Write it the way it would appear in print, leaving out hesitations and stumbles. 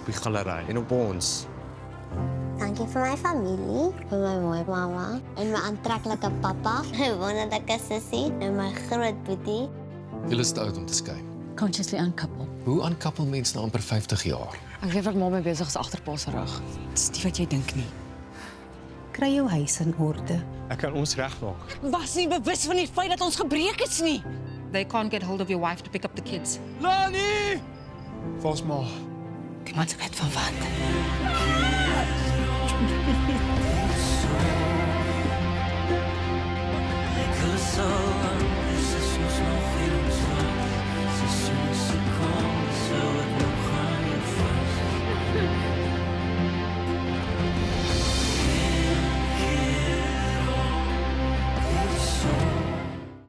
die galery en op ons. Dankie vir my familie, vir my mooi mamma en my aantreklike pappa, my wonderlike sussie en my groot boetie. Julle is te oud om te skei. Consciously uncouple. Hoe aankappel mense na amper 50 jaar? Ek weet wat ma mee besig is agter pa se rug. Dis nie wat jy dink nie. Kry jou huis in orde. Ek kan ons regmaak. Was nie bewus van die feit dat ons gebreek is nie. They can't get hold of your wife to pick up the kids. Lani! Vals maar. Die man se wet van wat? So